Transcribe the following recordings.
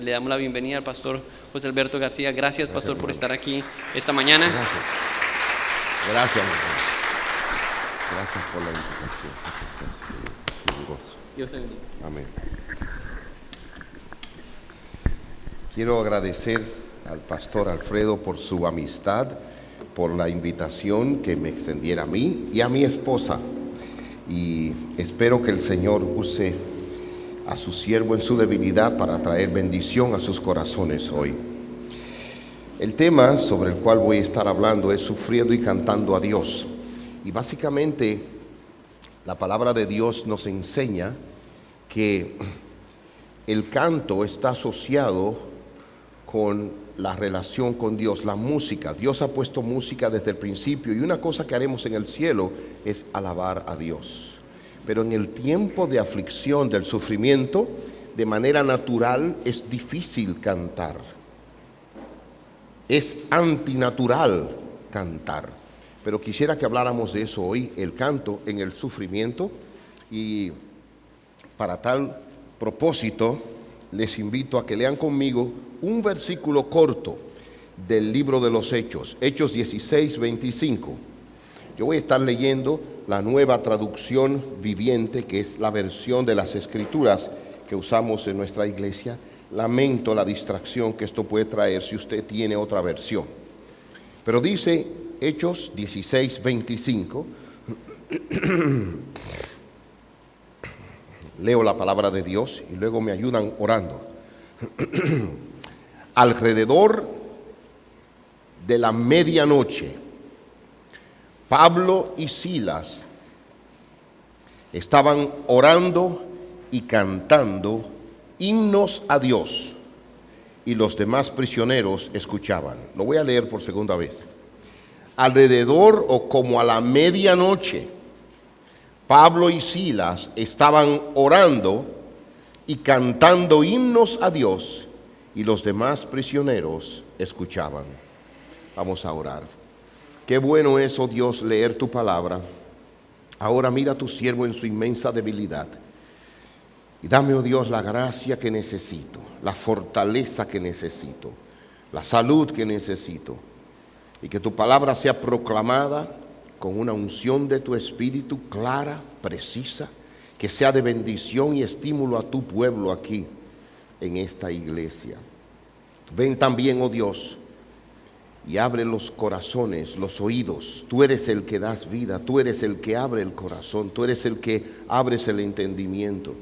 Le damos la bienvenida al pastor José Alberto García. Gracias, pastor, por estar aquí esta mañana. Gracias. Gracias, hermano. Gracias por la invitación. Muchas gracias. Un gozo. Dios te bendiga. Amén. Quiero agradecer al pastor Alfredo por su amistad, por la invitación que me extendiera a mí y a mi esposa. Y espero que el Señor use a su siervo en su debilidad para traer bendición a sus corazones hoy. El tema sobre el cual voy a estar hablando es sufriendo y cantando a Dios. Y básicamente la palabra de Dios nos enseña que el canto está asociado con la relación con Dios, la música. Dios ha puesto música desde el principio y una cosa que haremos en el cielo es alabar a Dios. Pero en el tiempo de aflicción, del sufrimiento, de manera natural es difícil cantar. Es antinatural cantar. Pero quisiera que habláramos de eso hoy, el canto en el sufrimiento. Y para tal propósito, les invito a que lean conmigo un versículo corto del libro de los Hechos, Hechos 16, 25. Yo voy a estar leyendo la Nueva Traducción Viviente, que es la versión de las Escrituras que usamos en nuestra iglesia. Lamento la distracción que esto puede traer si usted tiene otra versión. Pero dice Hechos 16, 25. Leo la palabra de Dios y luego me ayudan orando. Alrededor de la medianoche, Pablo y Silas estaban orando y cantando himnos a Dios, y los demás prisioneros escuchaban. Lo voy a leer por segunda vez. Alrededor o como a la medianoche, Pablo y Silas estaban orando y cantando himnos a Dios, y los demás prisioneros escuchaban. Vamos a orar. Qué bueno es, oh Dios, leer tu palabra. Ahora mira a tu siervo en su inmensa debilidad. Y dame, oh Dios, la gracia que necesito, la fortaleza que necesito, la salud que necesito. Y que tu palabra sea proclamada con una unción de tu espíritu clara, precisa, que sea de bendición y estímulo a tu pueblo aquí en esta iglesia. Ven también, oh Dios, y abre los corazones, los oídos. Tú eres el que das vida, tú eres el que abre el corazón, tú eres el que abres el entendimiento.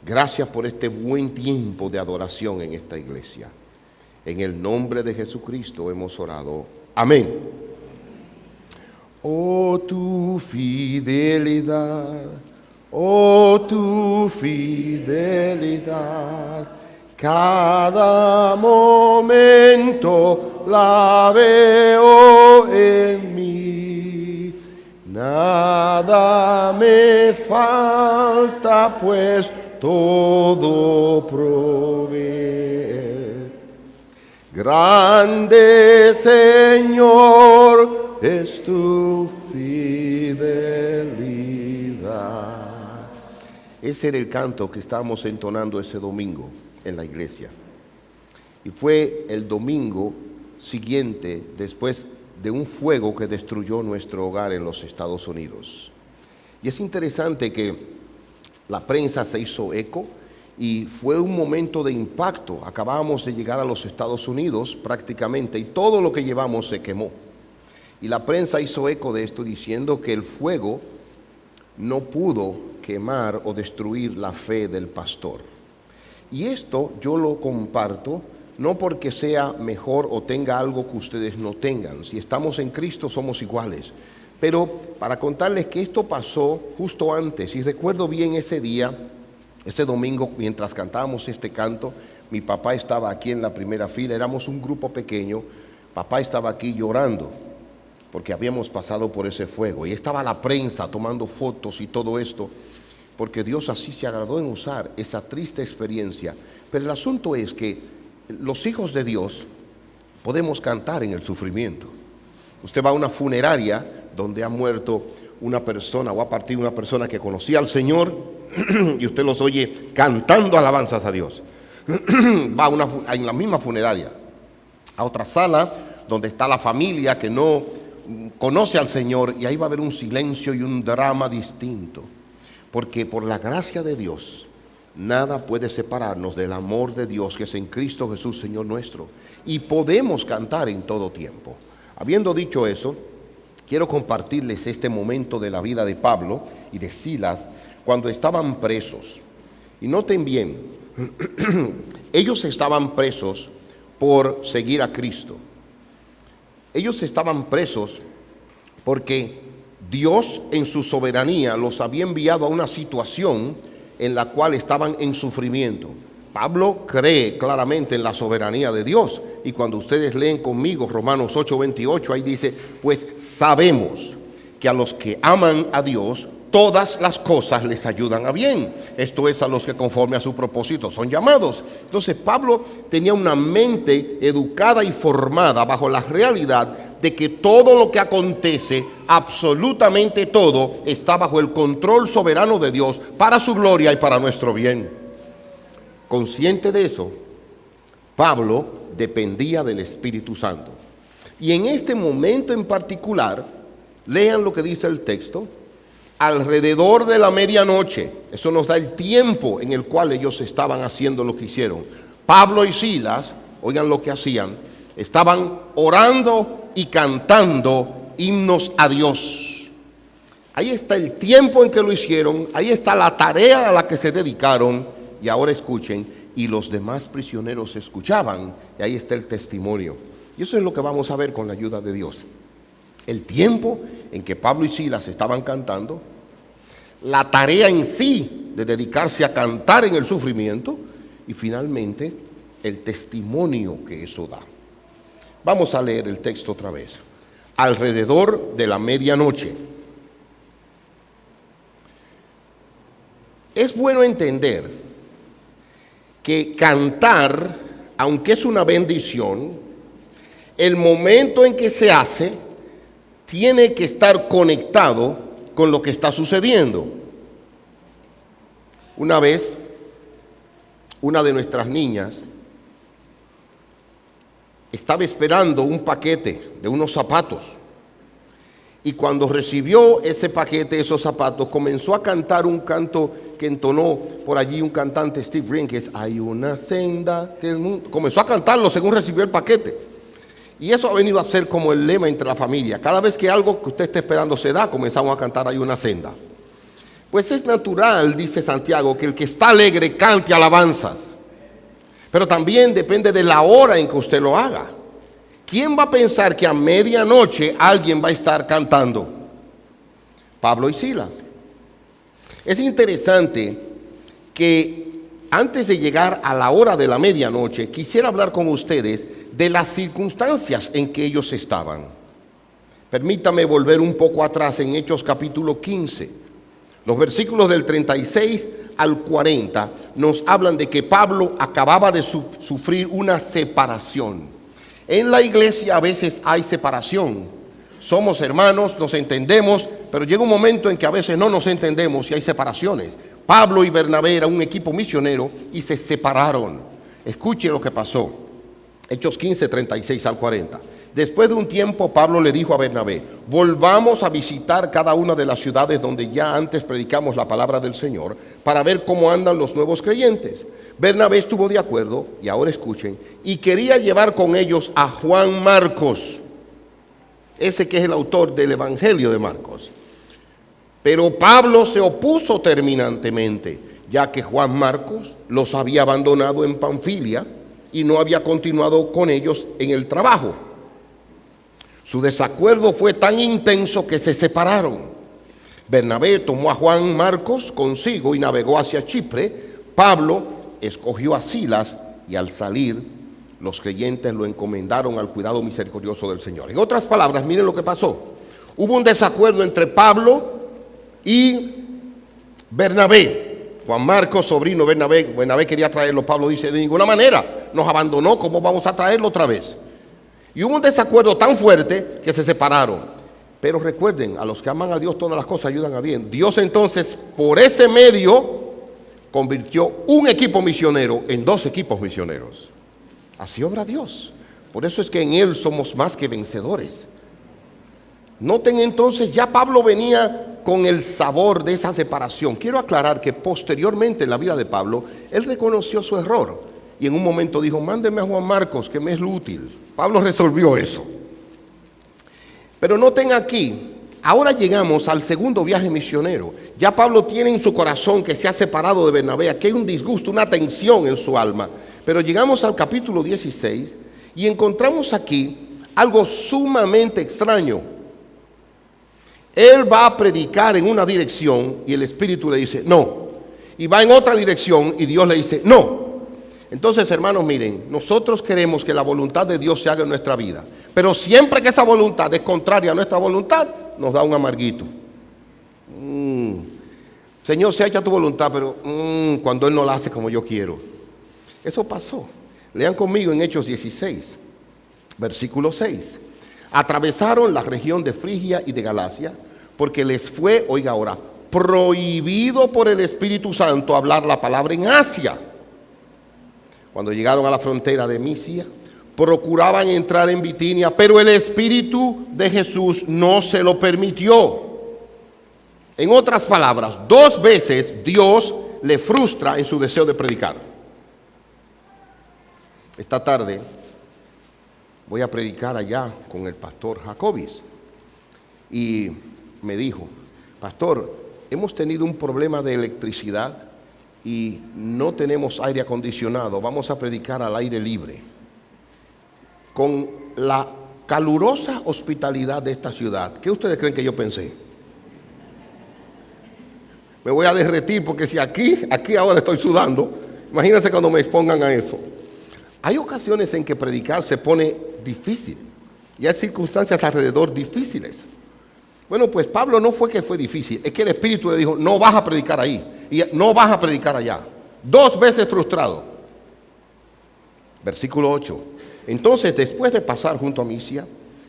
Gracias por este buen tiempo de adoración en esta iglesia. En el nombre de Jesucristo hemos orado. Amén. Oh, tu fidelidad, oh, tu fidelidad. Cada momento la veo en mí, nada me falta, pues todo provee. Grande, Señor, es tu fidelidad. Ese era el canto que estábamos entonando ese domingo en la iglesia. Y fue el domingo siguiente después de un fuego que destruyó nuestro hogar en los Estados Unidos. Y es interesante que la prensa se hizo eco y fue un momento de impacto. Acabábamos de llegar a los Estados Unidos prácticamente y todo lo que llevamos se quemó. Y la prensa hizo eco de esto diciendo que el fuego no pudo quemar o destruir la fe del pastor. Y esto yo lo comparto no porque sea mejor o tenga algo que ustedes no tengan. Si estamos en Cristo somos iguales. Pero para contarles que esto pasó justo antes, y recuerdo bien ese día, ese domingo, mientras cantábamos este canto, mi papá estaba aquí en la primera fila, éramos un grupo pequeño, papá estaba aquí llorando, porque habíamos pasado por ese fuego, y estaba la prensa tomando fotos y todo esto, porque Dios así se agradó en usar esa triste experiencia. Pero el asunto es que los hijos de Dios podemos cantar en el sufrimiento. Usted va a una funeraria donde ha muerto una persona o ha partido una persona que conocía al Señor y usted los oye cantando alabanzas a Dios. va en la misma funeraria a otra sala donde está la familia que no conoce al Señor, y ahí va a haber un silencio y un drama distinto, porque por la gracia de Dios nada puede separarnos del amor de Dios que es en Cristo Jesús, Señor nuestro, y podemos cantar en todo tiempo. Habiendo dicho eso, quiero compartirles este momento de la vida de Pablo y de Silas cuando estaban presos. Y noten bien, ellos estaban presos por seguir a Cristo. Ellos estaban presos porque Dios en su soberanía los había enviado a una situación en la cual estaban en sufrimiento. Pablo cree claramente en la soberanía de Dios, y cuando ustedes leen conmigo Romanos 8:28, ahí dice: pues sabemos que a los que aman a Dios todas las cosas les ayudan a bien. Esto es, a los que conforme a su propósito son llamados. Entonces Pablo tenía una mente educada y formada bajo la realidad de que todo lo que acontece, absolutamente todo, está bajo el control soberano de Dios para su gloria y para nuestro bien. Consciente de eso, Pablo dependía del Espíritu Santo. Y en este momento en particular, lean lo que dice el texto: alrededor de la medianoche. Eso nos da el tiempo en el cual ellos estaban haciendo lo que hicieron. Pablo y Silas, oigan lo que hacían, estaban orando y cantando himnos a Dios. Ahí está el tiempo en que lo hicieron, ahí está la tarea a la que se dedicaron. Y ahora escuchen, y los demás prisioneros escuchaban, y ahí está el testimonio. Y eso es lo que vamos a ver con la ayuda de Dios. El tiempo en que Pablo y Silas estaban cantando, la tarea en sí de dedicarse a cantar en el sufrimiento, y finalmente el testimonio que eso da. Vamos a leer el texto otra vez. Alrededor de la medianoche. Es bueno entender que cantar, aunque es una bendición, el momento en que se hace tiene que estar conectado con lo que está sucediendo. Una vez, una de nuestras niñas estaba esperando un paquete de unos zapatos, y cuando recibió ese paquete, esos zapatos, comenzó a cantar un canto que entonó por allí un cantante, Steve Ring, que es: hay una senda que el mundo... Comenzó a cantarlo según recibió el paquete. Y eso ha venido a ser como el lema entre la familia. Cada vez que algo que usted esté esperando se da, comenzamos a cantar: hay una senda. Pues es natural, dice Santiago, que el que está alegre cante alabanzas. Pero también depende de la hora en que usted lo haga. ¿Quién va a pensar que a medianoche alguien va a estar cantando? Pablo y Silas. Es interesante que antes de llegar a la hora de la medianoche, quisiera hablar con ustedes de las circunstancias en que ellos estaban. Permítame volver un poco atrás en Hechos capítulo 15. Los versículos del 36 al 40 nos hablan de que Pablo acababa de sufrir una separación. En la iglesia a veces hay separación. Somos hermanos, nos entendemos, pero llega un momento en que a veces no nos entendemos y hay separaciones. Pablo y Bernabé eran un equipo misionero y se separaron. Escuche lo que pasó. Hechos 15, 36 al 40. Después de un tiempo, Pablo le dijo a Bernabé: volvamos a visitar cada una de las ciudades donde ya antes predicamos la palabra del Señor, para ver cómo andan los nuevos creyentes. Bernabé estuvo de acuerdo, y ahora escuchen, y quería llevar con ellos a Juan Marcos, ese que es el autor del Evangelio de Marcos. Pero Pablo se opuso terminantemente, ya que Juan Marcos los había abandonado en Panfilia y no había continuado con ellos en el trabajo. Su desacuerdo fue tan intenso que se separaron. Bernabé tomó a Juan Marcos consigo y navegó hacia Chipre. Pablo escogió a Silas, y al salir, los creyentes lo encomendaron al cuidado misericordioso del Señor. En otras palabras, miren lo que pasó. Hubo un desacuerdo entre Pablo y Bernabé. Juan Marcos, sobrino Bernabé quería traerlo. Pablo dice: de ninguna manera, nos abandonó, ¿cómo vamos a traerlo otra vez? Y hubo un desacuerdo tan fuerte que se separaron. Pero recuerden, a los que aman a Dios todas las cosas ayudan a bien. Dios entonces, por ese medio, convirtió un equipo misionero en 2 equipos misioneros. Así obra Dios. Por eso es que en Él somos más que vencedores. Noten entonces, ya Pablo venía con el sabor de esa separación. Quiero aclarar que posteriormente en la vida de Pablo, él reconoció su error y en un momento dijo: mándeme a Juan Marcos, que me es útil. Pablo resolvió eso. Pero noten aquí, ahora llegamos al segundo viaje misionero. Ya Pablo tiene en su corazón que se ha separado de Bernabé, que hay un disgusto, una tensión en su alma. Pero llegamos al capítulo 16 y encontramos aquí algo sumamente extraño. Él va a predicar en una dirección y el Espíritu le dice no. Y va en otra dirección y Dios le dice no. Entonces, hermanos, miren, nosotros queremos que la voluntad de Dios se haga en nuestra vida. Pero siempre que esa voluntad es contraria a nuestra voluntad, nos da un amarguito. Señor, se ha hecho tu voluntad, pero cuando Él no la hace como yo quiero. Eso pasó. Lean conmigo en Hechos 16, versículo 6. Atravesaron la región de Frigia y de Galacia, porque les fue, oiga ahora, prohibido por el Espíritu Santo hablar la palabra en Asia. Cuando llegaron a la frontera de Misia, procuraban entrar en Bitinia, pero el Espíritu de Jesús no se lo permitió. En otras palabras, 2 veces Dios le frustra en su deseo de predicar. Esta tarde voy a predicar allá con el pastor Jacobis. Y me dijo: pastor, hemos tenido un problema de electricidad y no tenemos aire acondicionado. Vamos a predicar al aire libre. Con la calurosa hospitalidad de esta ciudad, ¿qué ustedes creen que yo pensé? Me voy a derretir, porque si aquí ahora estoy sudando, imagínense cuando me expongan a eso. Hay ocasiones en que predicar se pone difícil y hay circunstancias alrededor difíciles. Bueno, pues Pablo no fue que fue difícil, es que el Espíritu le dijo: no vas a predicar ahí y no vas a predicar allá. 2 veces frustrado. Versículo 8. Entonces, después de pasar junto a Misia,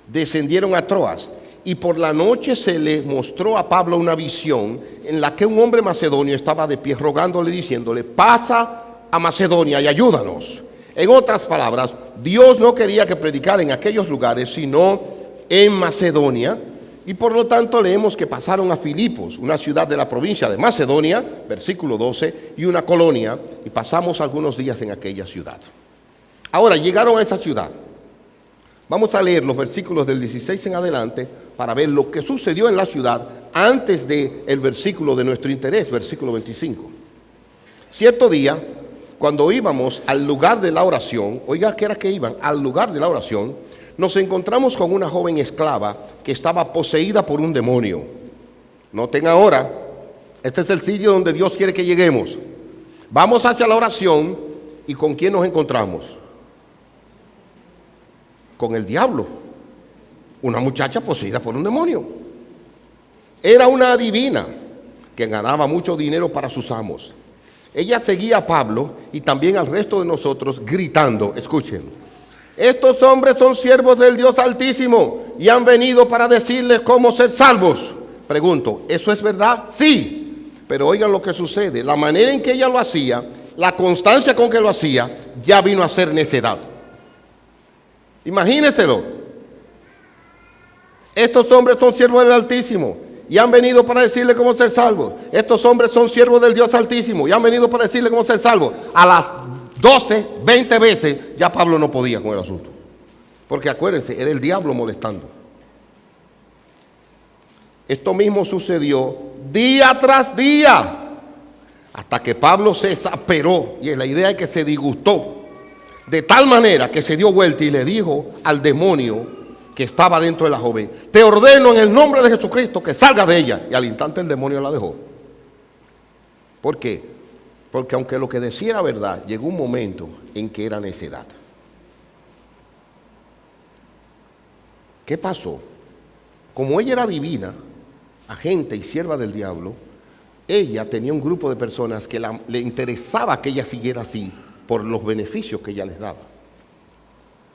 descendieron a Troas, y por la noche se le mostró a Pablo una visión en la que un hombre macedonio estaba de pie rogándole, diciéndole: pasa a Macedonia y ayúdanos. En otras palabras, Dios no quería que predicara en aquellos lugares, sino en Macedonia. Y por lo tanto leemos que pasaron a Filipos, una ciudad de la provincia de Macedonia, versículo 12, y una colonia, y pasamos algunos días en aquella ciudad. Ahora llegaron a esa ciudad. Vamos a leer los versículos del 16 en adelante para ver lo que sucedió en la ciudad antes del versículo de nuestro interés, versículo 25. Cierto día, cuando íbamos al lugar de la oración, oiga, ¿qué era que iban? Al lugar de la oración, nos encontramos con una joven esclava que estaba poseída por un demonio. Noten ahora, este es el sitio donde Dios quiere que lleguemos. Vamos hacia la oración y ¿con quién nos encontramos? Con el diablo. Una muchacha poseída por un demonio. Era una adivina que ganaba mucho dinero para sus amos. Ella seguía a Pablo y también al resto de nosotros gritando, escuchen: estos hombres son siervos del Dios Altísimo y han venido para decirles cómo ser salvos. Pregunto, ¿eso es verdad? Sí, pero oigan lo que sucede. La manera en que ella lo hacía, la constancia con que lo hacía, ya vino a ser necedad. Imagínenselo. Estos hombres son siervos del Altísimo y han venido para decirle cómo ser salvos. Estos hombres son siervos del Dios Altísimo y han venido para decirle cómo ser salvos. A las 12, 20 veces ya Pablo no podía con el asunto. Porque acuérdense, era el diablo molestando. Esto mismo sucedió día tras día, hasta que Pablo se exasperó, y la idea es que se disgustó, de tal manera que se dio vuelta y le dijo al demonio que estaba dentro de la joven: te ordeno en el nombre de Jesucristo que salga de ella. Y al instante el demonio la dejó. ¿Por qué? Porque aunque lo que decía era verdad, llegó un momento en que era necedad. ¿Qué pasó? Como ella era divina, agente y sierva del diablo, ella tenía un grupo de personas que le interesaba que ella siguiera así por los beneficios que ella les daba.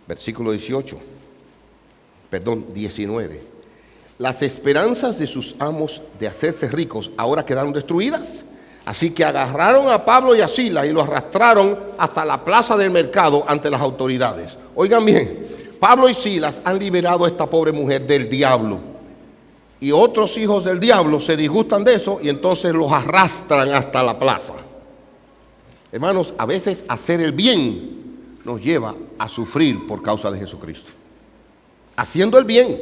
Versículo 19. Las esperanzas de sus amos de hacerse ricos ahora quedaron destruidas. Así que agarraron a Pablo y a Silas y lo arrastraron hasta la plaza del mercado ante las autoridades. Oigan bien, Pablo y Silas han liberado a esta pobre mujer del diablo. Y otros hijos del diablo se disgustan de eso y entonces los arrastran hasta la plaza. Hermanos, a veces hacer el bien nos lleva a sufrir por causa de Jesucristo. Haciendo el bien.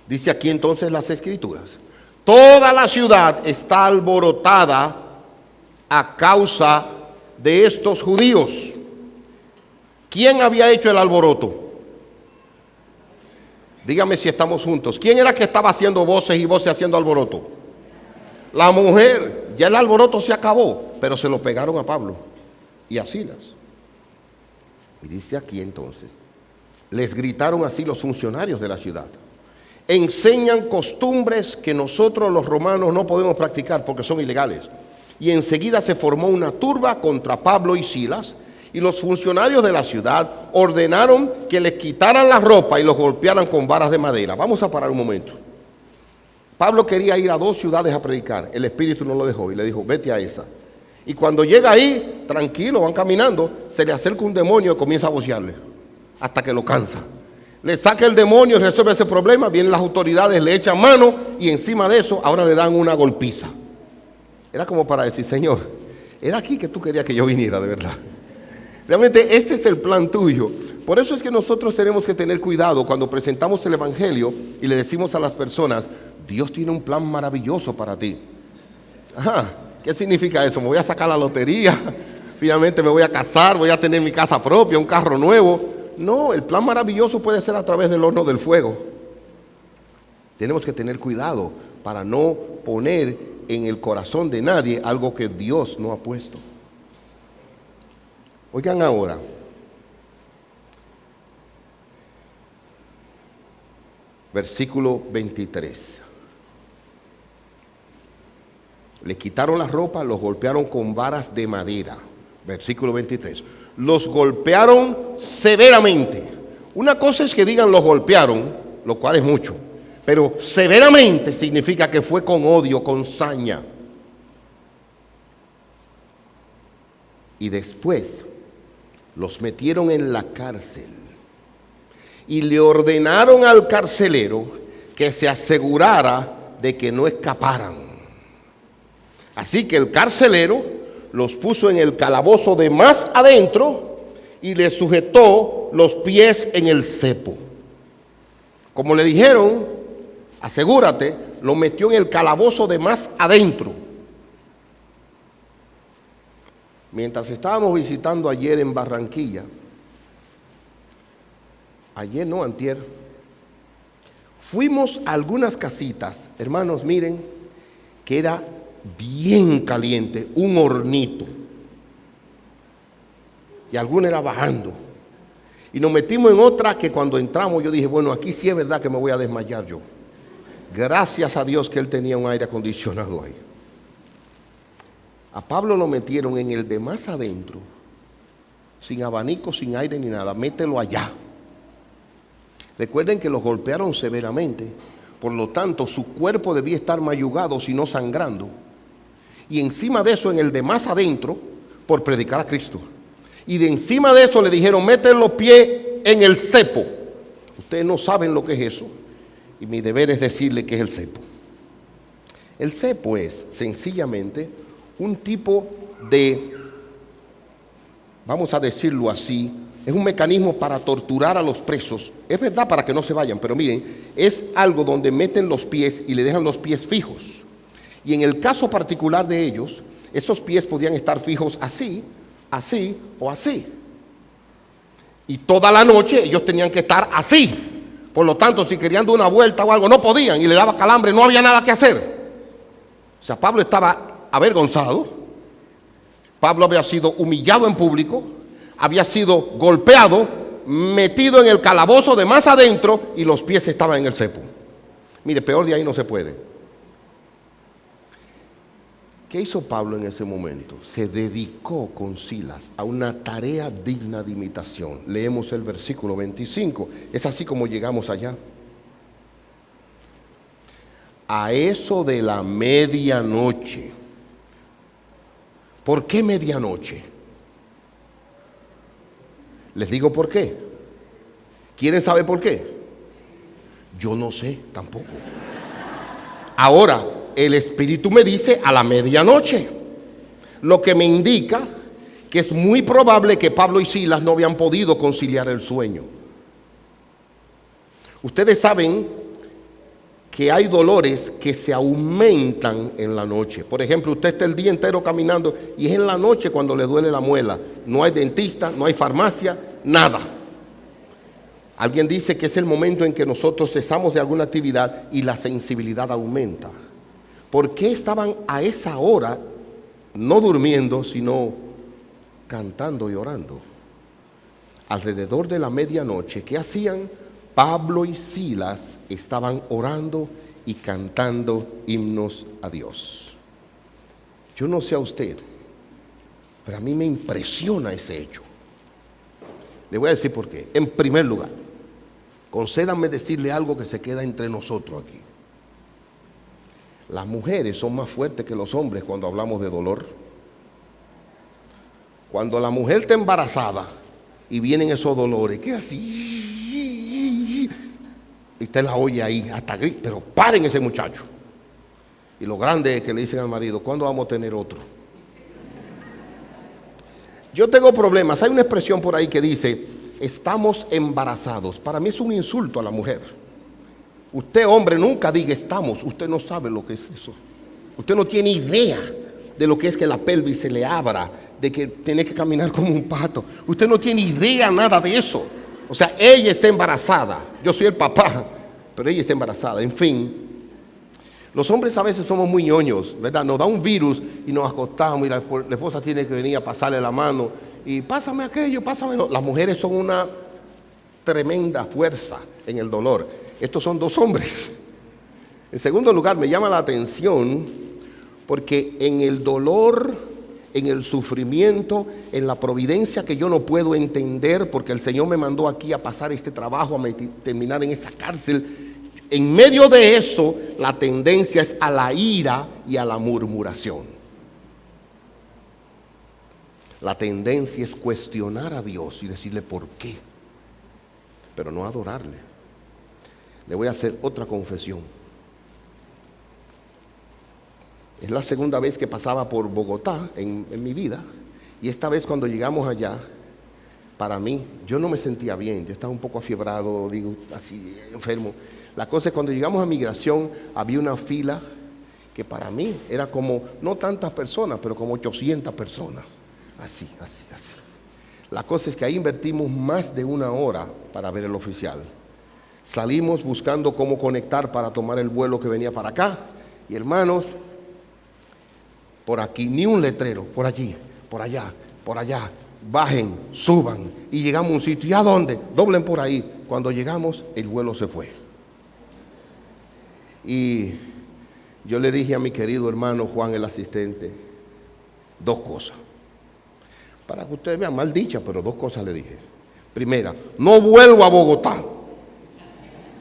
Dice aquí entonces las Escrituras: toda la ciudad está alborotada a causa de estos judíos. ¿Quién había hecho el alboroto? Dígame si estamos juntos. ¿Quién era que estaba haciendo voces y voces haciendo alboroto? La mujer. Ya el alboroto se acabó, pero se lo pegaron a Pablo y a Silas. Y dice aquí entonces, les gritaron así los funcionarios de la ciudad: enseñan costumbres que nosotros los romanos no podemos practicar porque son ilegales. Y enseguida se formó una turba contra Pablo y Silas, y los funcionarios de la ciudad ordenaron que les quitaran la ropa y los golpearan con varas de madera. Vamos a parar un momento. Pablo quería ir a 2 ciudades a predicar. El Espíritu no lo dejó y le dijo: vete a esa. Y cuando llega ahí, tranquilo, van caminando, se le acerca un demonio y comienza a vocearle hasta que lo cansa. Le saca el demonio y resuelve ese problema. Vienen las autoridades, le echan mano y encima de eso ahora le dan una golpiza. Era como para decir: Señor, era aquí que tú querías que yo viniera, de verdad. Realmente este es el plan tuyo. Por eso es que nosotros tenemos que tener cuidado cuando presentamos el Evangelio y le decimos a las personas: Dios tiene un plan maravilloso para ti. Ajá, ¿qué significa eso? Me voy a sacar la lotería, finalmente me voy a casar, voy a tener mi casa propia, un carro nuevo. No, el plan maravilloso puede ser a través del horno del fuego. Tenemos que tener cuidado para no poner en el corazón de nadie algo que Dios no ha puesto. Oigan ahora, versículo 23. Le quitaron la ropa, los golpearon con varas de madera. Versículo 23. Los golpearon severamente. Una cosa es que digan los golpearon, lo cual es mucho, pero severamente significa que fue con odio, con saña. Y después los metieron en la cárcel y le ordenaron al carcelero que se asegurara de que no escaparan. Así que el carcelero los puso en el calabozo de más adentro y les sujetó los pies en el cepo. Como le dijeron, asegúrate, lo metió en el calabozo de más adentro. Mientras estábamos visitando ayer en Barranquilla, antier, fuimos a algunas casitas, hermanos, miren, que era bien caliente, un hornito, y alguna era bajando, y nos metimos en otra que cuando entramos yo dije: bueno, aquí sí es verdad que me voy a desmayar yo. Gracias a Dios que él tenía un aire acondicionado ahí. A Pablo lo metieron en el de más adentro, sin abanico, sin aire ni nada. Mételo allá. Recuerden que los golpearon severamente, por lo tanto su cuerpo debía estar mayugado, si no sangrando. Y encima de eso, en el de más adentro, por predicar a Cristo. Y de encima de eso le dijeron: meten los pies en el cepo. Ustedes no saben lo que es eso, y mi deber es decirle qué es el cepo. El cepo es sencillamente un tipo de, vamos a decirlo así, es un mecanismo para torturar a los presos. Es verdad, para que no se vayan, pero miren, es algo donde meten los pies y le dejan los pies fijos. Y en el caso particular de ellos, esos pies podían estar fijos así, así o así. Y toda la noche ellos tenían que estar así. Por lo tanto, si querían dar una vuelta o algo, no podían y le daba calambre, no había nada que hacer. O sea, Pablo estaba avergonzado. Pablo había sido humillado en público, había sido golpeado, metido en el calabozo de más adentro y los pies estaban en el cepo. Mire, peor de ahí no se puede. ¿Qué hizo Pablo en ese momento? Se dedicó con Silas a una tarea digna de imitación. Leemos el versículo 25. Es así como llegamos allá. A eso de la medianoche, ¿Por qué medianoche? Les digo por qué. ¿Quieren saber por qué? Yo no sé tampoco. Ahora, el Espíritu me dice a la medianoche, lo que me indica que es muy probable que Pablo y Silas no habían podido conciliar el sueño. Ustedes saben que hay dolores que se aumentan en la noche. Por ejemplo, usted está el día entero caminando y es en la noche cuando le duele la muela. No hay dentista, no hay farmacia, nada. Alguien dice que es el momento en que nosotros cesamos de alguna actividad y la sensibilidad aumenta. ¿Por qué estaban a esa hora no durmiendo, sino cantando y orando? Alrededor de la medianoche, ¿qué hacían? Pablo y Silas estaban orando y cantando himnos a Dios. Yo no sé a usted, pero a mí me impresiona ese hecho. Le voy a decir por qué. En primer lugar, concédanme decirle algo que se queda entre nosotros aquí. Las mujeres son más fuertes que los hombres cuando hablamos de dolor. Cuando la mujer está embarazada y vienen esos dolores, ¿qué así? Y usted la oye ahí, hasta grita, pero paren ese muchacho. Y lo grande es que le dicen al marido, ¿cuándo vamos a tener otro? Yo tengo problemas. Hay una expresión por ahí que dice, estamos embarazados. Para mí es un insulto a la mujer. Usted, hombre, nunca diga estamos. Usted no sabe lo que es eso. Usted no tiene idea de lo que es que la pelvis se le abra, de que tiene que caminar como un pato. Usted no tiene idea nada de eso. O sea, ella está embarazada. Yo soy el papá, pero ella está embarazada. En fin, los hombres a veces somos muy ñoños, ¿verdad? Nos da un virus y nos acostamos y la esposa tiene que venir a pasarle la mano y pásame aquello, pásamelo. Las mujeres son una tremenda fuerza en el dolor. Estos son dos hombres. En segundo lugar, me llama la atención porque en el dolor, en el sufrimiento, en la providencia que yo no puedo entender, porque el Señor me mandó aquí a pasar este trabajo, a terminar en esa cárcel. En medio de eso, la tendencia es a la ira y a la murmuración. La tendencia es cuestionar a Dios y decirle por qué, pero no adorarle. Le voy a hacer otra confesión. Es la segunda vez que pasaba por Bogotá en mi vida. Y esta vez cuando llegamos allá, para mí, yo no me sentía bien. Yo estaba un poco afiebrado, digo, así, enfermo. La cosa es cuando llegamos a migración, había una fila que para mí era como, no tantas personas, pero como 800 personas. Así. La cosa es que ahí invertimos más de una hora para ver el oficial. Salimos buscando cómo conectar para tomar el vuelo que venía para acá. Y hermanos, por aquí, ni un letrero, por allí, por allá, bajen, suban y llegamos a un sitio. ¿Y a dónde? Doblen por ahí. Cuando llegamos, el vuelo se fue. Y yo le dije a mi querido hermano Juan, el asistente, dos cosas. Para que ustedes vean, mal dicha, pero dos cosas le dije. Primera, no vuelvo a Bogotá.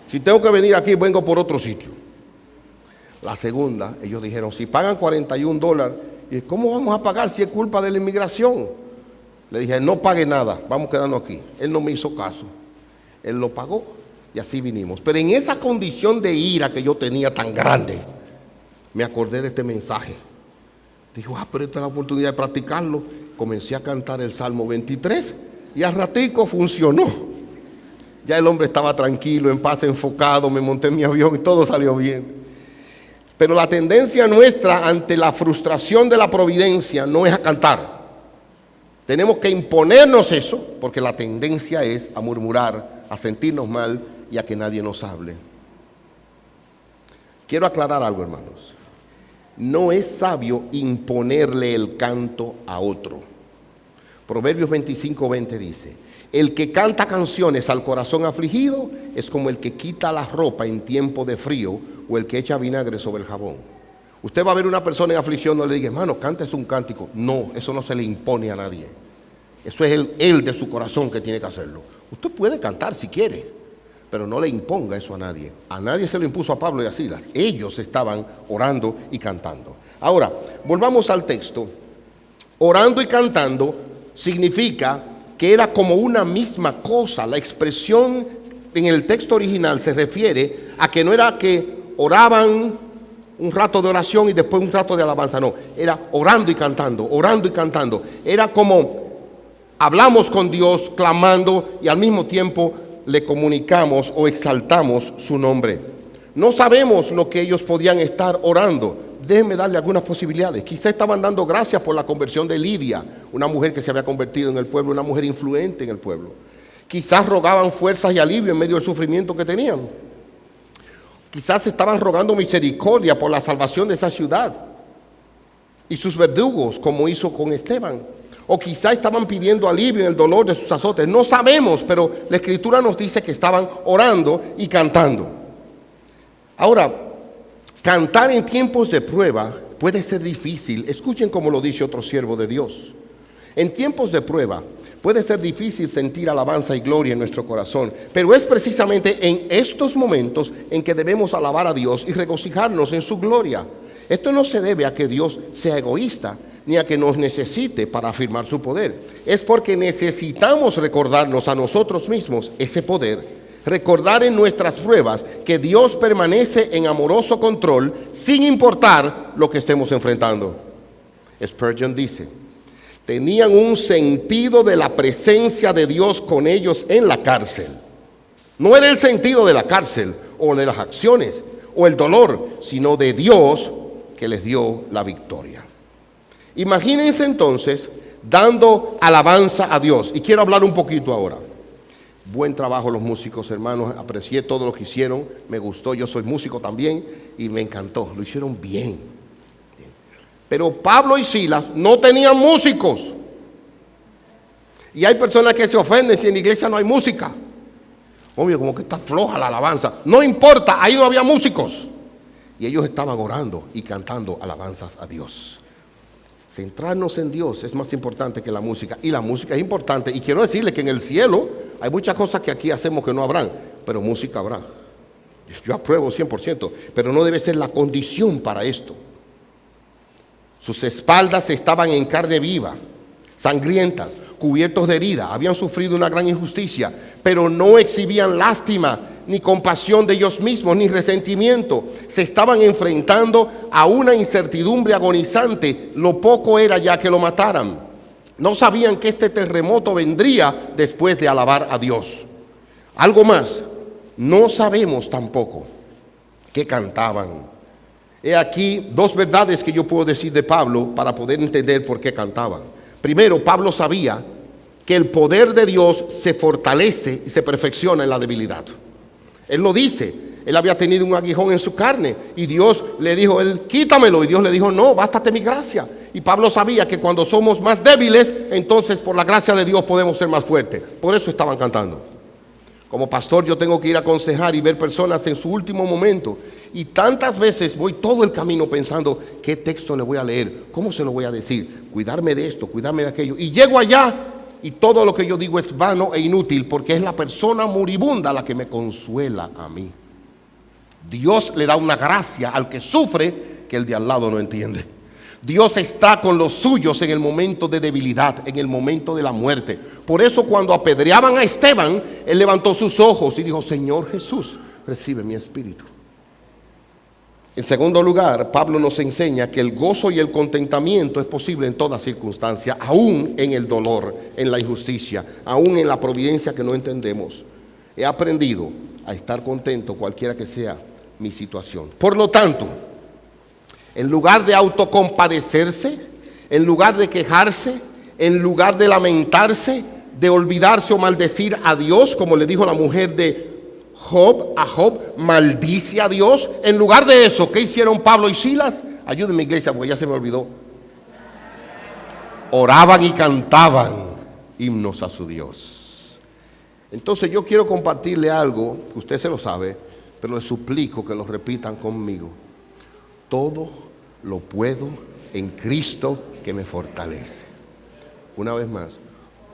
Si tengo que venir aquí, vengo por otro sitio. La segunda, ellos dijeron, si pagan $41, ¿y cómo vamos a pagar si es culpa de la inmigración? Le dije, no pague nada, vamos quedando aquí. Él no me hizo caso. Él lo pagó y así vinimos. Pero en esa condición de ira que yo tenía tan grande, me acordé de este mensaje. Dijo, pero esta es la oportunidad de practicarlo. Comencé a cantar el Salmo 23 y al ratico funcionó. Ya el hombre estaba tranquilo, en paz, enfocado, me monté en mi avión y todo salió bien. Pero la tendencia nuestra ante la frustración de la providencia no es a cantar. Tenemos que imponernos eso, porque la tendencia es a murmurar, a sentirnos mal y a que nadie nos hable. Quiero aclarar algo, hermanos. No es sabio imponerle el canto a otro. Proverbios 25:20 dice, el que canta canciones al corazón afligido es como el que quita la ropa en tiempo de frío o el que echa vinagre sobre el jabón. Usted va a ver una persona en aflicción, no le diga, hermano, cántese un cántico. No, eso no se le impone a nadie. Eso es él de su corazón que tiene que hacerlo. Usted puede cantar si quiere, pero no le imponga eso a nadie. A nadie se lo impuso a Pablo y a Silas. Ellos estaban orando y cantando. Ahora, volvamos al texto. orando y cantando significa que era como una misma cosa. La expresión en el texto original se refiere a que no era que oraban un rato de oración y después un rato de alabanza, no, era orando y cantando, orando y cantando. Era como hablamos con Dios clamando y al mismo tiempo le comunicamos o exaltamos su nombre. No sabemos lo que ellos podían estar orando. Déjenme darle algunas posibilidades. Quizá estaban dando gracias por la conversión de Lidia, una mujer que se había convertido en el pueblo, una mujer influente en el pueblo. Quizás rogaban fuerzas y alivio en medio del sufrimiento que tenían. Quizás estaban rogando misericordia por la salvación de esa ciudad y sus verdugos, como hizo con Esteban. O quizás estaban pidiendo alivio en el dolor de sus azotes. No sabemos, pero la Escritura nos dice que estaban orando y cantando. Ahora, cantar en tiempos de prueba puede ser difícil. Escuchen como lo dice otro siervo de Dios. En tiempos de prueba puede ser difícil sentir alabanza y gloria en nuestro corazón, pero es precisamente en estos momentos en que debemos alabar a Dios y regocijarnos en su gloria. Esto no se debe a que Dios sea egoísta, ni a que nos necesite para afirmar su poder. Es porque necesitamos recordarnos a nosotros mismos ese poder. Recordar en nuestras pruebas que Dios permanece en amoroso control sin importar lo que estemos enfrentando. Spurgeon dice: tenían un sentido de la presencia de Dios con ellos en la cárcel. No era el sentido de la cárcel o de las acciones o el dolor, sino de Dios que les dio la victoria. Imagínense entonces dando alabanza a Dios. Y quiero hablar un poquito ahora. Buen trabajo los músicos, hermanos. Aprecié todo lo que hicieron. Me gustó. Yo soy músico también y me encantó. Lo hicieron bien. Pero Pablo y Silas no tenían músicos. Y hay personas que se ofenden si en la iglesia no hay música. Obvio, como que está floja la alabanza. No importa, ahí no había músicos. Y ellos estaban orando y cantando alabanzas a Dios. Centrarnos en Dios es más importante que la música. Y la música es importante. Y quiero decirle que en el cielo hay muchas cosas que aquí hacemos que no habrán, pero música habrá. Yo apruebo 100%, pero no debe ser la condición para esto. Sus espaldas estaban en carne viva, sangrientas, cubiertos de herida. Habían sufrido una gran injusticia, pero no exhibían lástima, ni compasión de ellos mismos, ni resentimiento. Se estaban enfrentando a una incertidumbre agonizante. Lo poco era ya que lo mataran. No sabían que este terremoto vendría después de alabar a Dios. Algo más, no sabemos tampoco qué cantaban. He aquí dos verdades que yo puedo decir de Pablo para poder entender por qué cantaban. Primero, Pablo sabía que el poder de Dios se fortalece y se perfecciona en la debilidad. Él lo dice. Él había tenido un aguijón en su carne y Dios le dijo, quítamelo. Y Dios le dijo, no, bástate mi gracia. Y Pablo sabía que cuando somos más débiles, entonces por la gracia de Dios podemos ser más fuertes. Por eso estaban cantando. Como pastor yo tengo que ir a aconsejar y ver personas en su último momento. Y tantas veces voy todo el camino pensando, ¿qué texto le voy a leer? ¿Cómo se lo voy a decir? Cuidarme de esto, cuidarme de aquello. Y llego allá y todo lo que yo digo es vano e inútil porque es la persona moribunda la que me consuela a mí. Dios le da una gracia al que sufre que el de al lado no entiende. Dios está con los suyos en el momento de debilidad, en el momento de la muerte. Por eso cuando apedreaban a Esteban, él levantó sus ojos y dijo, Señor Jesús, recibe mi espíritu. En segundo lugar, Pablo nos enseña que el gozo y el contentamiento es posible en toda circunstancia, aún en el dolor, en la injusticia, aún en la providencia que no entendemos. He aprendido a estar contento cualquiera que sea mi situación. Por lo tanto, en lugar de autocompadecerse, en lugar de quejarse, en lugar de lamentarse, de olvidarse o maldecir a Dios, como le dijo la mujer de Job, a Job, maldice a Dios. En lugar de eso, ¿qué hicieron Pablo y Silas? Ayúdenme, iglesia, porque ya se me olvidó. Oraban y cantaban himnos a su Dios. Entonces yo quiero compartirle algo, que usted se lo sabe, pero le suplico que lo repitan conmigo. Todo lo puedo en Cristo que me fortalece. Una vez más,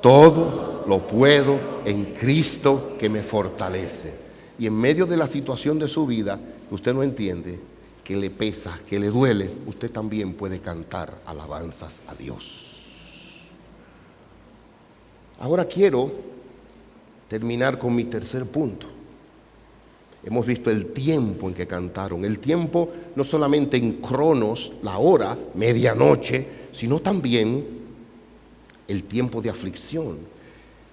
todo lo puedo en Cristo que me fortalece. Y en medio de la situación de su vida que usted no entiende, que le pesa, que le duele, usted también puede cantar alabanzas a Dios. Ahora quiero terminar con mi tercer punto. Hemos visto el tiempo en que cantaron. El tiempo no solamente en cronos, la hora, medianoche, sino también el tiempo de aflicción.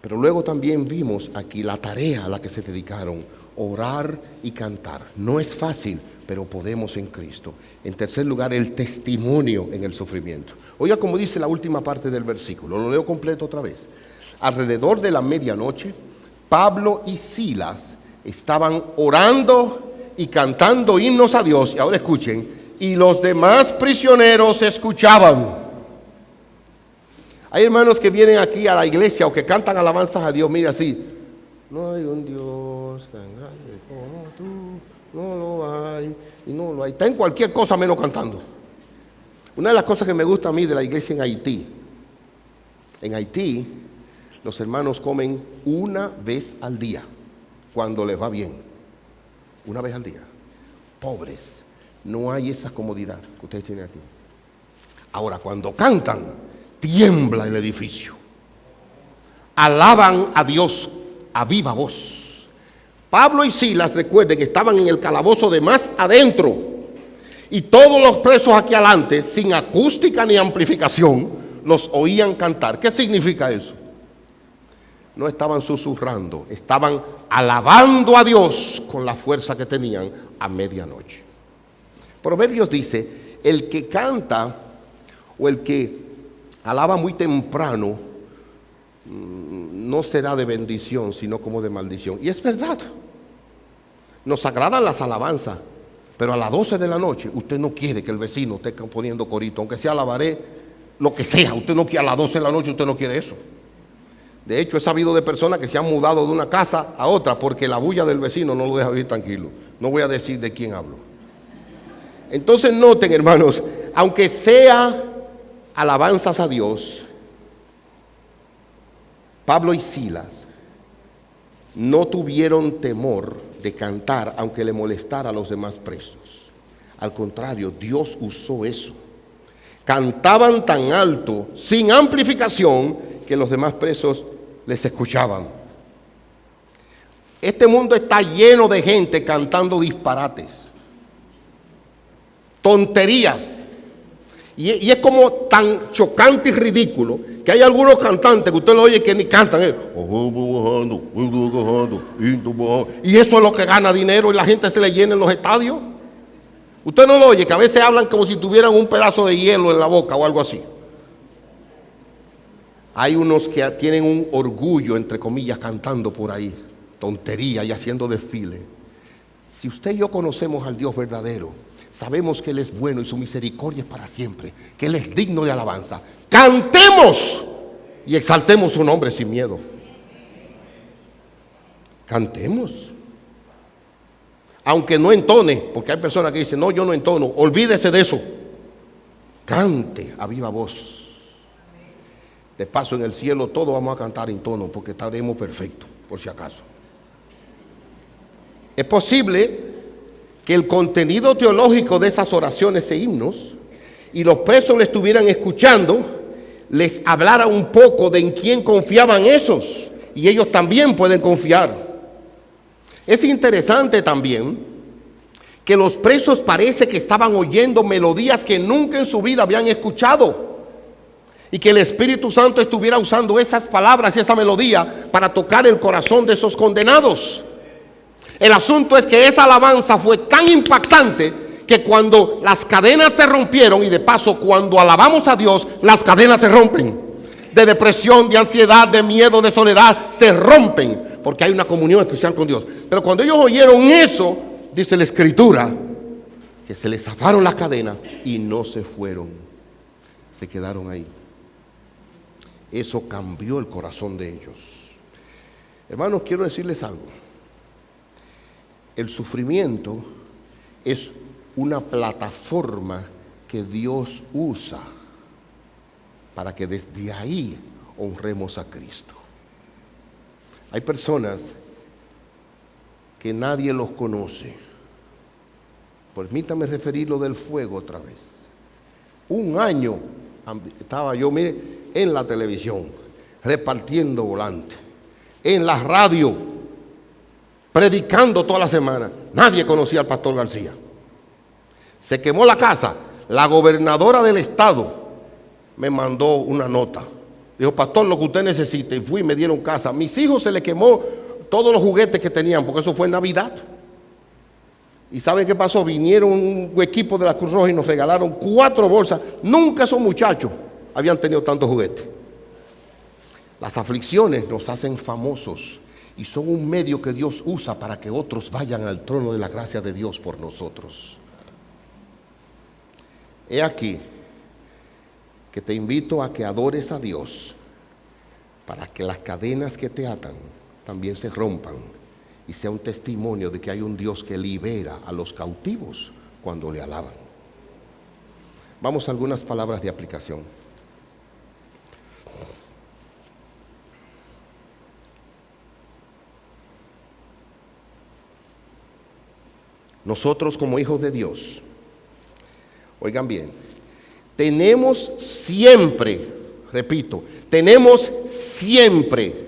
Pero luego también vimos aquí la tarea a la que se dedicaron, orar y cantar. No es fácil, pero podemos en Cristo. En tercer lugar, el testimonio en el sufrimiento. Oiga como dice la última parte del versículo, lo leo completo otra vez. Alrededor de la medianoche, Pablo y Silas estaban orando y cantando himnos a Dios. Y ahora escuchen, y los demás prisioneros escuchaban. Hay hermanos que vienen aquí a la iglesia o que cantan alabanzas a Dios, mira así: no hay un Dios tan grande como tú, no lo hay, y no lo hay. Está en cualquier cosa menos cantando. Una de las cosas que me gusta a mí de la iglesia en Haití, los hermanos comen una vez al día, cuando les va bien, una vez al día. Pobres, no hay esa comodidad que ustedes tienen aquí. Ahora, cuando cantan, tiembla el edificio. Alaban a Dios a viva voz. Pablo y Silas, recuerden que estaban en el calabozo de más adentro, y todos los presos aquí adelante, sin acústica ni amplificación, los oían cantar. ¿Qué significa eso? No estaban susurrando, estaban alabando a Dios con la fuerza que tenían a medianoche. Proverbios dice: el que canta o el que alaba muy temprano no será de bendición, sino como de maldición. Y es verdad. Nos agradan las alabanzas, pero a las 12 de la noche usted no quiere que el vecino esté poniendo corito, aunque sea alabaré, lo que sea. Usted no quiere, a las 12 de la noche usted no quiere eso. De hecho, he sabido de personas que se han mudado de una casa a otra porque la bulla del vecino no lo deja vivir tranquilo. No voy a decir de quién hablo. Entonces noten, hermanos, aunque sea alabanzas a Dios, Pablo y Silas no tuvieron temor de cantar aunque le molestara a los demás presos. Al contrario, Dios usó eso. Cantaban tan alto, sin amplificación, que los demás presos les escuchaban. Este mundo está lleno de gente cantando disparates, tonterías, y es como tan chocante y ridículo que hay algunos cantantes que usted lo oye que ni cantan, y eso es lo que gana dinero y la gente se le llena en los estadios. Usted no lo oye, que a veces hablan como si tuvieran un pedazo de hielo en la boca o algo así. Hay unos que tienen un orgullo, entre comillas, cantando por ahí, tontería y haciendo desfile. Si usted y yo conocemos al Dios verdadero, sabemos que Él es bueno y su misericordia es para siempre, que Él es digno de alabanza. Cantemos y exaltemos su nombre sin miedo. Cantemos. Aunque no entone, porque hay personas que dicen: no, yo no entono. Olvídese de eso. Cante a viva voz. De paso, en el cielo todos vamos a cantar en tono, porque estaremos perfectos, por si acaso. Es posible que el contenido teológico de esas oraciones e himnos, y los presos le estuvieran escuchando, les hablara un poco de en quién confiaban esos, y ellos también pueden confiar. Es interesante también que los presos parece que estaban oyendo melodías que nunca en su vida habían escuchado, y que el Espíritu Santo estuviera usando esas palabras y esa melodía para tocar el corazón de esos condenados. El asunto es que esa alabanza fue tan impactante que cuando las cadenas se rompieron, y de paso cuando alabamos a Dios, las cadenas se rompen. De depresión, de ansiedad, de miedo, de soledad, se rompen, porque hay una comunión especial con Dios. Pero cuando ellos oyeron eso, dice la Escritura, que se les zafaron las cadenas y no se fueron, se quedaron ahí. Eso cambió el corazón de ellos. Hermanos, quiero decirles algo. El sufrimiento es una plataforma que Dios usa para que desde ahí honremos a Cristo. Hay personas que nadie los conoce. Permítame referirlo del fuego otra vez. Un año estaba yo, mire, en la televisión. repartiendo volantes, en la radio, predicando toda la semana. Nadie conocía al pastor García. Se quemó la casa. La gobernadora del estado me mandó una nota. Dijo, pastor, lo que usted necesite. Y fui y me dieron casa. A mis hijos se les quemó todos los juguetes que tenían, porque eso fue en Navidad. ¿Y saben qué pasó? Vinieron un equipo de la Cruz Roja y nos regalaron 4 bolsas. Nunca esos muchachos habían tenido tantos juguetes. Las aflicciones nos hacen famosos y son un medio que Dios usa para que otros vayan al trono de la gracia de Dios por nosotros. He aquí que te invito a que adores a Dios para que las cadenas que te atan también se rompan y sea un testimonio de que hay un Dios que libera a los cautivos cuando le alaban. Vamos a algunas palabras de aplicación. Nosotros como hijos de Dios, oigan bien, tenemos siempre, repito, tenemos siempre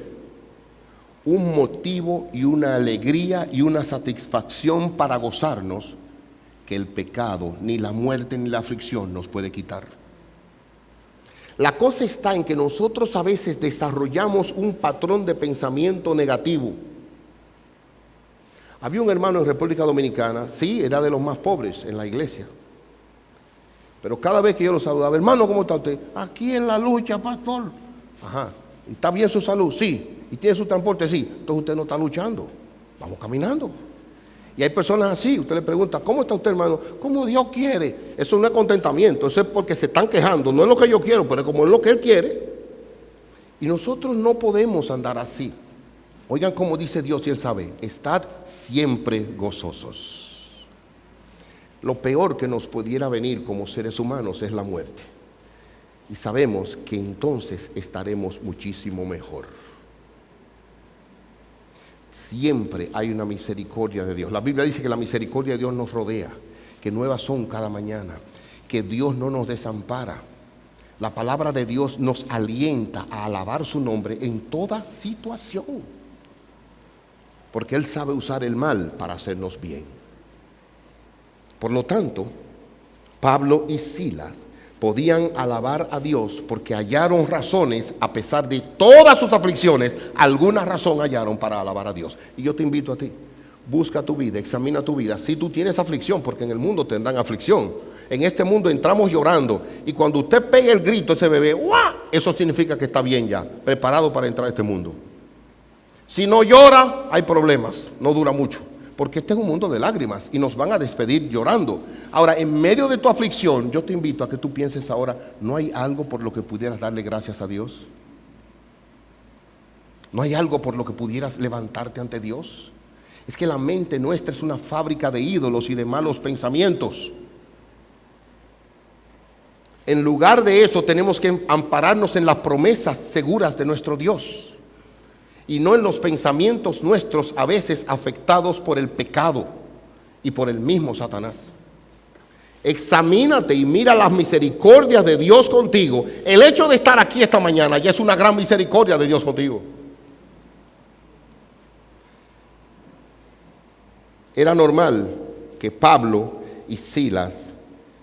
un motivo y una alegría y una satisfacción para gozarnos que el pecado, ni la muerte, ni la aflicción nos puede quitar. La cosa está en que nosotros a veces desarrollamos un patrón de pensamiento negativo. Había un hermano en República Dominicana, sí, era de los más pobres en la iglesia. Pero cada vez que yo lo saludaba, hermano, ¿cómo está usted? Aquí en la lucha, pastor. Ajá. ¿Y está bien su salud? Sí. ¿Y tiene su transporte? Sí. Entonces usted no está luchando. Vamos caminando. Y hay personas así, usted le pregunta, ¿cómo está usted, hermano? Como Dios quiere. Eso no es contentamiento, eso es porque se están quejando. No es lo que yo quiero, pero como es lo que Él quiere. Y nosotros no podemos andar así. Oigan cómo dice Dios y Él sabe, estad siempre gozosos. Lo peor que nos pudiera venir como seres humanos es la muerte. Y sabemos que entonces estaremos muchísimo mejor. Siempre hay una misericordia de Dios. La Biblia dice que la misericordia de Dios nos rodea, que nuevas son cada mañana, que Dios no nos desampara. La palabra de Dios nos alienta a alabar su nombre en toda situación. Porque Él sabe usar el mal para hacernos bien. Por lo tanto, Pablo y Silas podían alabar a Dios porque hallaron razones, a pesar de todas sus aflicciones, alguna razón hallaron para alabar a Dios. Y yo te invito a ti, busca tu vida, examina tu vida. Si tú tienes aflicción, porque en el mundo tendrán aflicción. En este mundo entramos llorando y cuando usted pegue el grito, ese bebé, ¡guau!, eso significa que está bien ya, preparado para entrar a este mundo. Si no llora, hay problemas, no dura mucho, porque este es un mundo de lágrimas y nos van a despedir llorando. Ahora, en medio de tu aflicción, yo te invito a que tú pienses ahora, ¿no hay algo por lo que pudieras darle gracias a Dios? ¿No hay algo por lo que pudieras levantarte ante Dios? Es que la mente nuestra es una fábrica de ídolos y de malos pensamientos. En lugar de eso, tenemos que ampararnos en las promesas seguras de nuestro Dios. Y no en los pensamientos nuestros, a veces afectados por el pecado y por el mismo Satanás. Examínate y mira las misericordias de Dios contigo. El hecho de estar aquí esta mañana ya es una gran misericordia de Dios contigo. Era normal que Pablo y Silas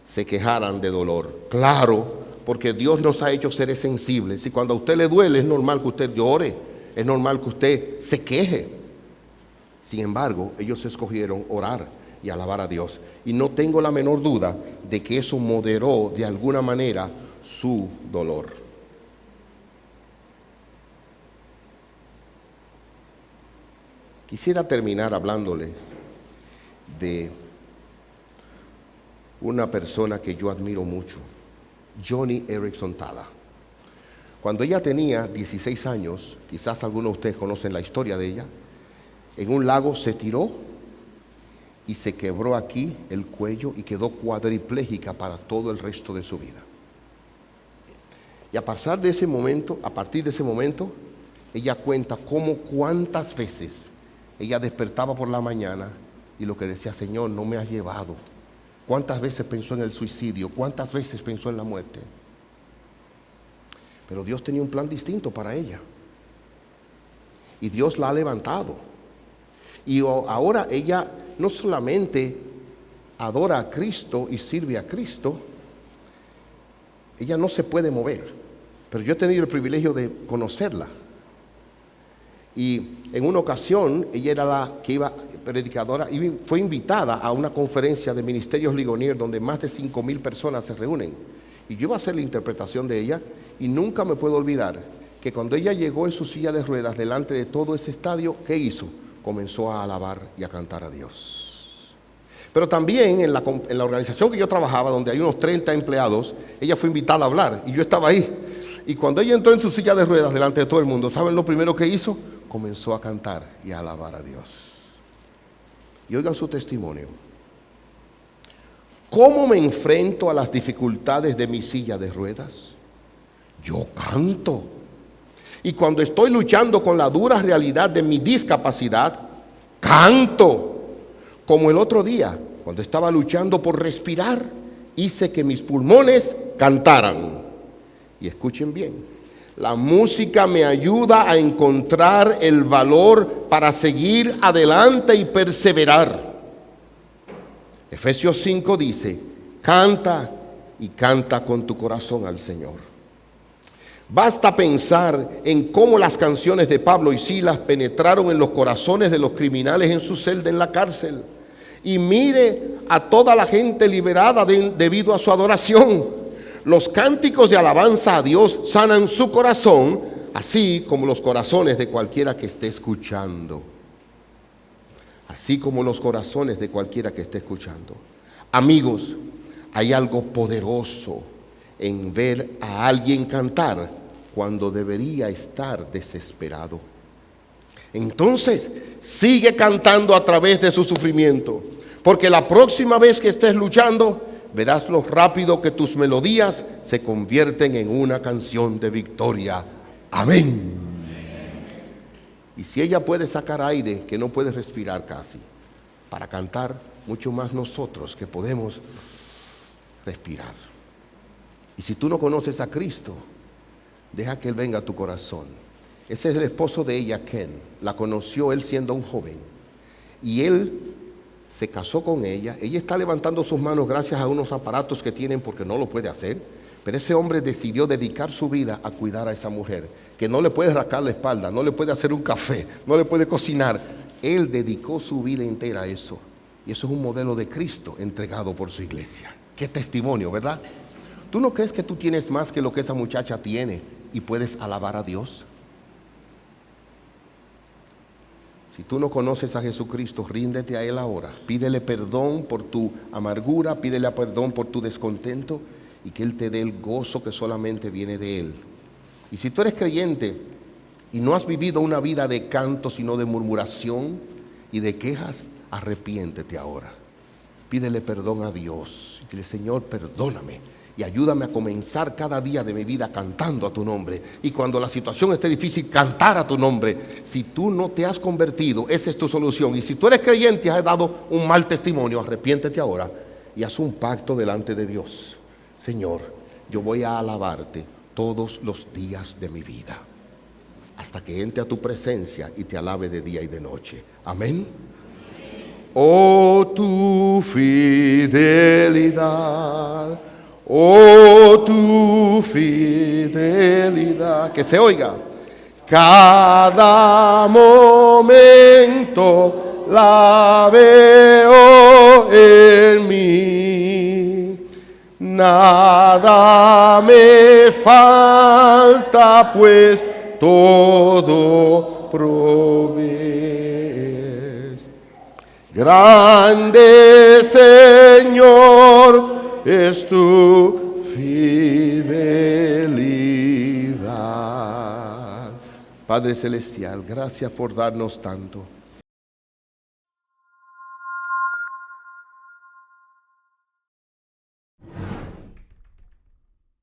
se quejaran de dolor. Claro, porque Dios nos ha hecho seres sensibles. Y cuando a usted le duele, es normal que usted llore. Es normal que usted se queje. Sin embargo, ellos escogieron orar y alabar a Dios. Y no tengo la menor duda de que eso moderó de alguna manera su dolor. Quisiera terminar hablándole de una persona que yo admiro mucho, Joni Eareckson Tada. Cuando ella tenía 16 años, quizás algunos de ustedes conocen la historia de ella, en un lago se tiró y se quebró aquí el cuello y quedó cuadripléjica para todo el resto de su vida. Y a partir de ese momento, ella cuenta cómo cuántas veces ella despertaba por la mañana y lo que decía, Señor, no me has llevado. Cuántas veces pensó en el suicidio, cuántas veces pensó en la muerte. Pero Dios tenía un plan distinto para ella. Y Dios la ha levantado. Y ahora ella no solamente adora a Cristo y sirve a Cristo, ella no se puede mover. Pero yo he tenido el privilegio de conocerla. Y en una ocasión, ella era la que iba predicadora y fue invitada a una conferencia de Ministerios Ligonier donde más de 5,000 personas se reúnen. Y yo iba a hacer la interpretación de ella y nunca me puedo olvidar que cuando ella llegó en su silla de ruedas delante de todo ese estadio, ¿qué hizo? Comenzó a alabar y a cantar a Dios. Pero también en la organización que yo trabajaba, donde hay unos 30 empleados, ella fue invitada a hablar y yo estaba ahí. Y cuando ella entró en su silla de ruedas delante de todo el mundo, ¿saben lo primero que hizo? Comenzó a cantar y a alabar a Dios. Y oigan su testimonio. ¿Cómo me enfrento a las dificultades de mi silla de ruedas? Yo canto. Y cuando estoy luchando con la dura realidad de mi discapacidad, canto. Como el otro día, cuando estaba luchando por respirar, hice que mis pulmones cantaran. Y escuchen bien, la música me ayuda a encontrar el valor para seguir adelante y perseverar. Efesios 5 dice, canta y canta con tu corazón al Señor. Basta pensar en cómo las canciones de Pablo y Silas penetraron en los corazones de los criminales en su celda en la cárcel. Y mire a toda la gente liberada debido a su adoración. Los cánticos de alabanza a Dios sanan su corazón, así como los corazones de cualquiera que esté escuchando. Así como los corazones de cualquiera que esté escuchando. Amigos, hay algo poderoso en ver a alguien cantar cuando debería estar desesperado. Entonces, sigue cantando a través de su sufrimiento, porque la próxima vez que estés luchando, verás lo rápido que tus melodías se convierten en una canción de victoria. Amén. Y si ella puede sacar aire, que no puede respirar casi, para cantar, mucho más nosotros que podemos respirar. Y si tú no conoces a Cristo, deja que Él venga a tu corazón. Ese es el esposo de ella, Ken. La conoció él siendo un joven. Y él se casó con ella. Ella está levantando sus manos gracias a unos aparatos que tienen porque no lo puede hacer. Pero ese hombre decidió dedicar su vida a cuidar a esa mujer, que no le puede rascar la espalda, no le puede hacer un café, no le puede cocinar. Él dedicó su vida entera a eso. Y eso es un modelo de Cristo entregado por su iglesia. Qué testimonio, ¿verdad? ¿Tú no crees que tú tienes más que lo que esa muchacha tiene y puedes alabar a Dios? Si tú no conoces a Jesucristo, ríndete a Él ahora. Pídele perdón por tu amargura, pídele perdón por tu descontento y que Él te dé el gozo que solamente viene de Él. Y si tú eres creyente y no has vivido una vida de canto, sino de murmuración y de quejas, arrepiéntete ahora. Pídele perdón a Dios. Dile, Señor, perdóname. Y ayúdame a comenzar cada día de mi vida cantando a tu nombre. Y cuando la situación esté difícil, cantar a tu nombre. Si tú no te has convertido, esa es tu solución. Y si tú eres creyente y has dado un mal testimonio, arrepiéntete ahora y haz un pacto delante de Dios. Señor, yo voy a alabarte todos los días de mi vida, hasta que entre a tu presencia y te alabe de día y de noche. Amén. Oh, tu fidelidad. Oh, tu fidelidad, que se oiga. Cada momento la veo en mí. Nada me falta, pues todo provees. Grande Señor es tu fidelidad. Padre Celestial, gracias por darnos tanto.